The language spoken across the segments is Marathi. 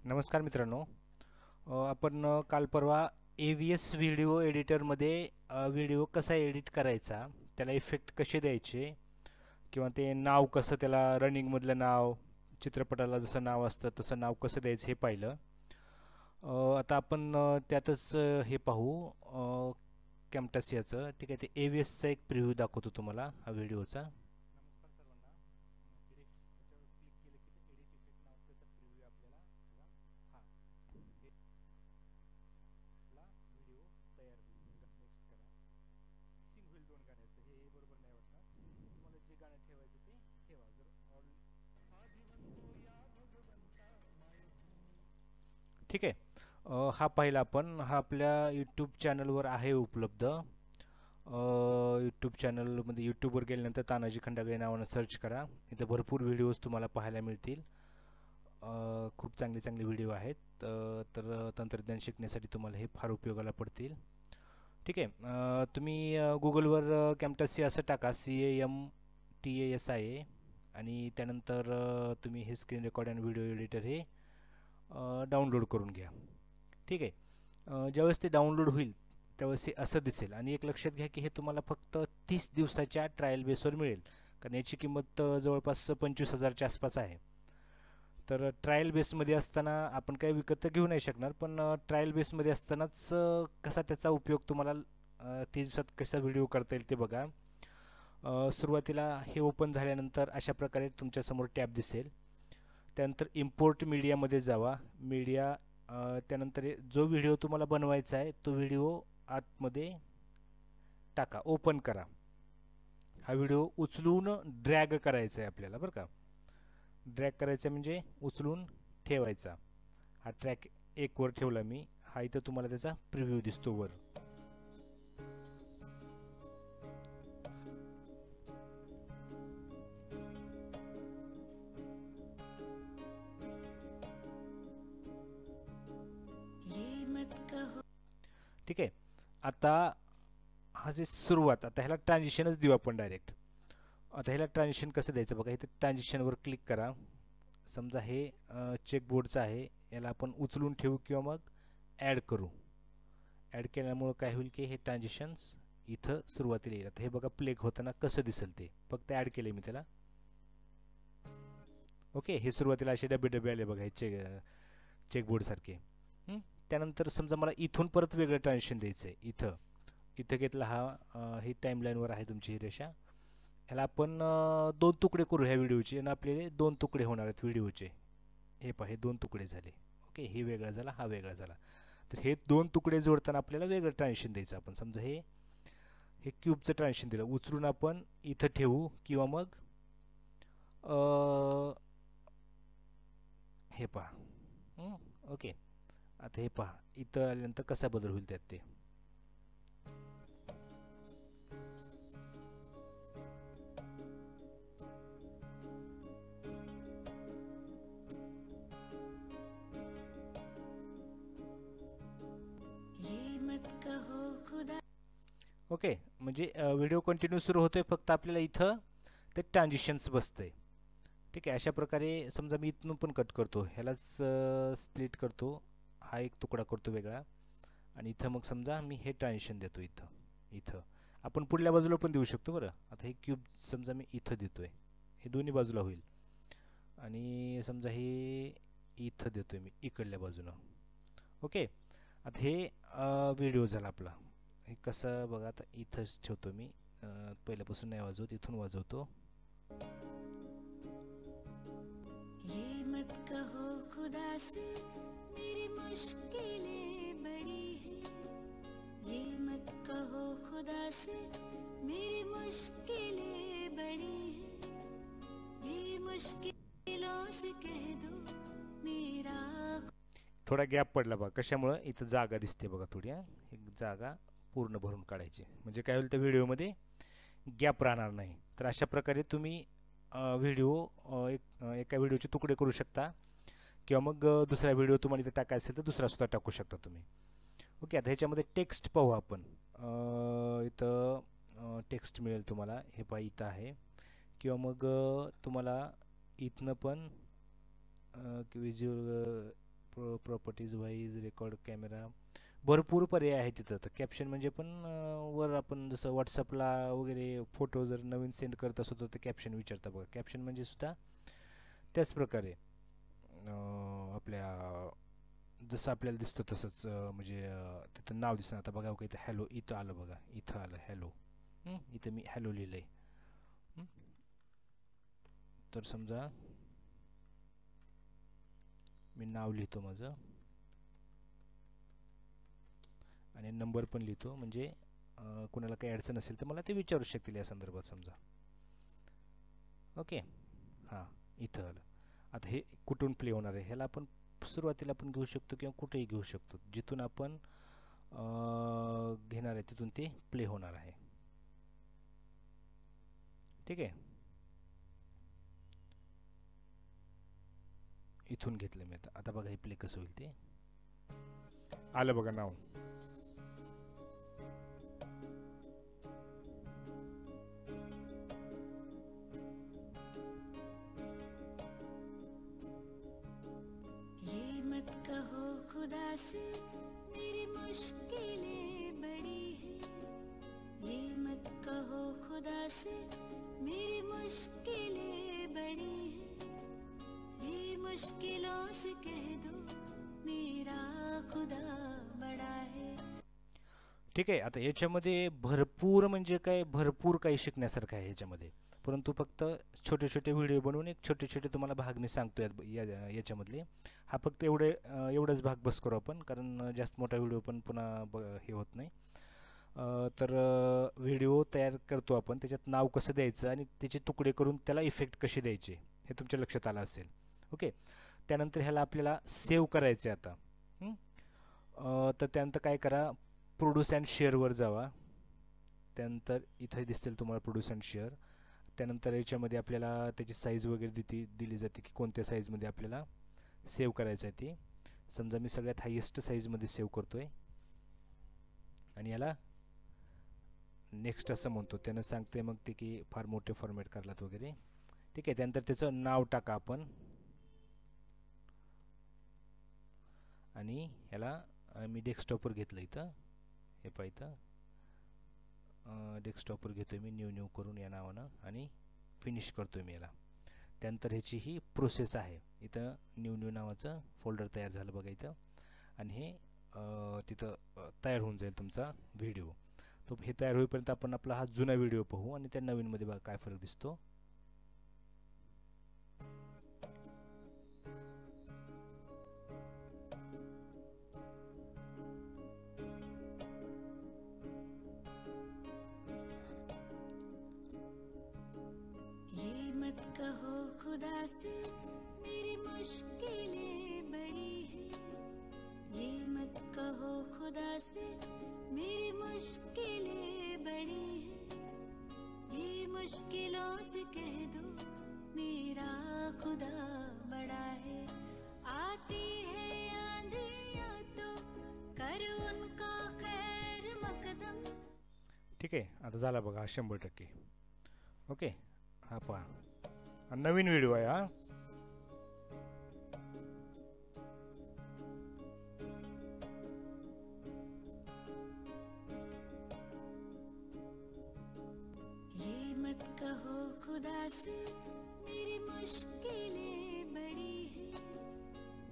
नमस्कार मित्रांनो. आपण काल परवा AVS व्हिडिओ एडिटरमध्ये व्हिडिओ कसा एडिट करायचा, त्याला इफेक्ट कसे द्यायचे किंवा ते नाव कसं, त्याला रनिंगमधलं नाव, चित्रपटाला जसं नाव असतं तसं नाव कसं द्यायचं हे पाहिलं. आता आपण त्यातच हे पाहू कॅमटासियाचं. ठीक आहे, ते AVSचा एक प्रिव्ह्यू दाखवतो तुम्हाला हा व्हिडिओचा. नमस्कार सर्वांना. याच्यावर क्लिक केलं की ते एडिट इफेक्ट नावाचा प्रिव्ह्यू आपल्याला बघा. हा ला व्हिडिओ तयार होईल. नेक्स्ट करा. सिंग होईल दोन गाण्याचं. हे बरोबर नाही वाटणार. तुम्हाला जे गाणं ठेवायचं ते ठेवा. जर ऑल ठीक आहे. हा पाहिला आपण. हा आपल्या यूट्यूब चॅनलवर आहे उपलब्ध. यूट्यूब चॅनलमध्ये यूट्यूबवर गेल्यानंतर तानाजी खंडागळे नावानं सर्च करा. इथे भरपूर व्हिडिओज तुम्हाला पाहायला मिळतील. खूप चांगले चांगले व्हिडिओ आहेत. तर तंत्रज्ञान शिकण्यासाठी तुम्हाला हे फार उपयोगाला पडतील. ठीक आहे. तुम्ही गुगलवर कॅमटासिया असं टाका, CAMTASIA, आणि त्यानंतर तुम्ही हे screen record and video editor हे डाउनलोड करून घ्या. ठीक आहे. ज्यावेळेस ते डाउनलोड होईल त्यावेळेस हे असं दिसेल. आणि एक लक्षात घ्या की हे तुम्हाला फक्त 30 दिवसाच्या ट्रायल बेसवर मिळेल, कारण याची किंमत जवळपास 25,000च्या आसपास आहे. तर ट्रायल बेसमध्ये असताना आपण काही विकत तर घेऊ नाही शकणार, पण ट्रायल बेसमध्ये असतानाच कसा त्याचा उपयोग तुम्हाला 30 दिवसात कसा व्हिडिओ करता येईल ते बघा. सुरुवातीला हे ओपन झाल्यानंतर अशा प्रकारे तुमच्यासमोर टॅब दिसेल. त्यानंतर इम्पोर्ट मीडियामध्ये जावा. मीडिया, त्यानंतर जो व्हिडिओ तुम्हाला बनवायचा आहे तो व्हिडिओ आतमध्ये टाका, ओपन करा. हा व्हिडिओ उचलून ड्रॅग करायचा आहे आपल्याला, बरं का. ड्रॅग करायचा म्हणजे उचलून ठेवायचा. हा ट्रॅक 1 वर ठेवला मी. हा इथं तुम्हाला त्याचा प्रिव्ह्यू दिसतो वर. ठीक आहे. आता हा जे सुरुवात, आता ह्याला ट्रान्झिशनच देऊ आपण डायरेक्ट. आता ह्याला ट्रान्झिशन कसं द्यायचं बघा. इथं ट्रान्झिशनवर क्लिक करा. समजा हे चेकबोर्डचं आहे, याला आपण उचलून ठेवू किंवा मग ॲड करू. ॲड केल्यामुळं काय होईल की हे ट्रान्झिशन्स इथं सुरुवातीला येईल. आता हे बघा प्ले होताना कसं दिसेल ते, फक्त ॲड केले मी त्याला. ओके, हे सुरुवातीला असे डबे डबे आले बघा, हे चेकबोर्डसारखे. त्यानंतर समजा मला इथून परत वेगळं ट्रान्झिशन द्यायचं आहे. इथं इथं घेतला हा, ही टाईमलाईनवर आहे तुमची ही रेषा. ह्याला आपण 2 तुकडे करू ह्या व्हिडिओचे, आणि आपले 2 तुकडे होणार आहेत व्हिडिओचे. हे पहा, हे 2 तुकडे झाले. ओके, हे वेगळा झाला, हा वेगळा झाला. तर हे 2 तुकडे जोडताना आपल्याला वेगळं ट्रान्झिशन द्यायचं. आपण समजा हे क्यूबचं ट्रान्झिशन दिलं, उचलून आपण इथं ठेवू किंवा मग हे पहा. ओके, आता हे पहा इथं आल्यानंतर कसा बदल होईल त्यात ते. ओके, म्हणजे व्हिडिओ कंटिन्यू सुरू होतोय, फक्त आपल्याला इथं ते ट्रान्झिशन्स बसतंय. ठीक आहे. अशा प्रकारे समजा मी इथून पण कट करतो, ह्यालाच स्प्लिट करतो, हा एक तुकडा करतो वेगळा, आणि इथं मग समजा मी हे ट्रान्झिशन देतो. इथं आपण पुढल्या बाजूला पण देऊ शकतो बरं. आता हे क्यूब समजा मी इथं देतोय, हे दोन्ही बाजूला होईल. आणि समजा हे इथं देतोय मी इकडल्या बाजूनं. ओके, आता हे व्हिडिओ झाला आपला. हे कसं बघा, आता इथंच ठेवतो मी. पहिल्यापासून नाही वाजवत, इथून वाजवतो. ये मत कहो खुदा से मेरी मुश्किलें बड़ी हैं, ये मत कहो खुदा से मेरी मुश्किलें बड़ी हैं, ये मुश्किलों से कह दो मेरा. थोडा गॅप पडला बघा. कशामुळं? इथं जागा दिसते बघा थोडी. एक जागा पूर्ण भरून काढायची, म्हणजे काय होईल त्या व्हिडिओमध्ये गॅप राहणार नाही. तर अशा प्रकारे तुम्ही व्हिडिओ एका व्हिडिओचे तुकडे करू शकता, किंवा मग दुसरा व्हिडिओ तुम्हाला इथे टाकायचा असेल तर दुसरा सुद्धा टाकू शकता तुम्ही. ओके, आता ह्याच्यामध्ये टेक्स्ट पाहू आपण. इथं टेक्स्ट मिळेल तुम्हाला, हे पहा इथं आहे. किंवा मग तुम्हाला इथनं पण visual properties wise record camera भरपूर पर्याय आहेत तिथं. तर कॅप्शन म्हणजे पण वर आपण जसं व्हॉट्सअपला वगैरे फोटो जर नवीन सेंड करत असतो तर ते कॅप्शन विचारता बघा. कॅप्शन म्हणजे सुद्धा त्याच प्रकारे आपल्या जसं आपल्याला दिसतं तसंच म्हणजे तिथं नाव दिसतं. आता बघा इथं हॅलो इथं आलं बघा, इथं आलं हॅलो. इथं मी हॅलो लिहिलं आहे. तर समजा मी नाव लिहितो माझं आणि नंबर पण लिहितो, म्हणजे कोणाला काही अडचण असेल तर मला ते विचारू शकतील या संदर्भात समजा. ओके हां, इथं आलं. आता हे कुठून प्ले होणार आहे ह्याला आपण सुरुवातीला आपण घेऊ शकतो किंवा कुठेही घेऊ शकतो. जिथून आपण घेणार आहे तिथून ते प्ले होणार आहे. ठीक आहे, इथून घेतलं मी. आता बघा हे प्ले कसं होईल. ते आलं बघा नाव. ये मत कहो खुदा से मेरी मुश्किलें बड़ी हैं, ये मत कहो खुदा से मेरी मुश्किलें बड़ी हैं, ये मुश्किलों से कह दो मेरा खुदा बड़ा है. ठीक आहे, आता याच्यामध्ये भरपूर म्हणजे काय भरपूर काही शिकण्यासारखं आहे याच्यामध्ये. परंतु फक्त छोटे छोटे व्हिडिओ बनवून एक छोटे छोटे तुम्हाला भाग मी सांगतो याच्यामधले. हा फक्त एवढाच भाग बस करू आपण, कारण जास्त मोठा व्हिडिओ पण पुन्हा हे होत नाही. तर व्हिडिओ तयार करतो आपण, त्याच्यात नाव कसं द्यायचं आणि त्याचे तुकडे करून त्याला इफेक्ट कसे द्यायचे हे तुमच्या लक्षात आलं असेल. ओके, त्यानंतर ह्याला आपल्याला सेव्ह करायचं आहे आता. तर त्यानंतर काय करा, प्रोड्यूस अँड शेअरवर जावा. त्यानंतर इथे दिसतील तुम्हाला प्रोड्यूस अँड शेअर. त्यानंतर याच्यामध्ये आपल्याला त्याची साईज वगैरे दिली जाते की कोणत्या साईजमध्ये आपल्याला सेव्ह करायचं आहे ते. समजा मी सगळ्यात हायेस्ट साईजमध्ये सेव्ह करतो आहे आणि याला नेक्स्ट असं म्हणतो. त्यानं सांगते मग ते की फार मोठे फॉर्मॅट करलात वगैरे. ठीक आहे, त्यानंतर त्याचं नाव टाका आपण आणि ह्याला मी डेस्कटॉपवर घेतलं इथं. हे पाहिजे डेस्कटॉपवर घेतो मी न्यू करून या नावानं आणि फिनिश करतो मी याला. त्यानंतर ह्याची ही प्रोसेस आहे. इथं न्यू नावाचं फोल्डर तयार झालं बघा इथं, आणि हे तिथं तयार होऊन जाईल तुमचा व्हिडिओ. तो हे तयार होईपर्यंत आपण आपला हा जुना व्हिडिओ पाहू आणि त्या नवीनमध्ये बघा काय फरक दिसतो. कहो खुदा से मेरी मुश्किलें बड़ी हैं, ये मत कहो खुदा से मेरी मुश्किलें बड़ी हैं, ये मुश्किलों से कह दो मेरा खुदा बड़ा है. आती है आंधियां तो कर उनका खैर मकदम. ठीक आहे, आता झाला बघा 100%. ओके, हा पहा नवीन व्हिडिओ आहे हा. ये मत कहो खुदा से मेरी मुश्किलें बड़ी हैं,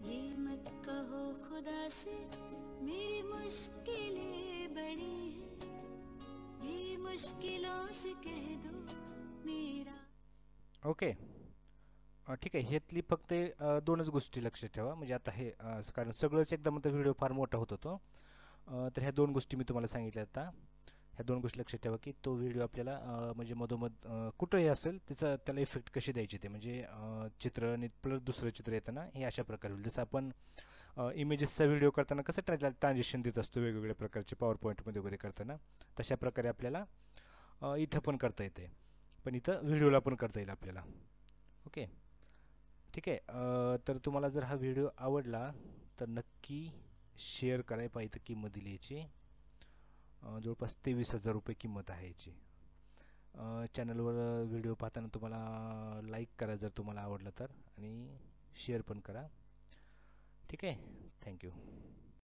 ये मत कहो खुदा से मेरी मुश्किलें बड़ी हैं, ये मुश्किलों से कह दो मेरा. ओके, ठीक आहे. ह्यातली फक्त दोनच गोष्टी लक्षात ठेवा. म्हणजे आता हे कारण सगळंच एकदम तर व्हिडिओ फार मोठा होत होतो. तर ह्या दोन गोष्टी मी तुम्हाला सांगितल्या. आता ह्या दोन गोष्टी लक्षात ठेवा की तो व्हिडिओ आपल्याला म्हणजे मधोमध कुठंही असेल त्याला इफेक्ट कशी द्यायची ते, म्हणजे चित्र आणि प्लस दुसरं चित्र येताना हे अशा प्रकारे होईल. जसं आपण इमेजेसचा व्हिडिओ करताना कसं ट्रान्झिशन देत असतो वेगवेगळ्या प्रकारचे पॉवर पॉईंटमध्ये वगैरे करताना, तशा प्रकारे आपल्याला इथं पण करता येते. पण इथं व्हिडिओला पण करता येईल आपल्याला. ओके, ठीक आहे. तर तुम्हाला जर हा व्हिडिओ आवडला तर नक्की शेअर करायला पाहिजे. किंमत दिली याची जवळपास 23,000 रुपये किंमत आहे याची. चॅनलवर व्हिडिओ पाहताना तुम्हाला लाईक करा जर तुम्हाला आवडलं तर, आणि शेअर पण करा. ठीक आहे. थँक्यू.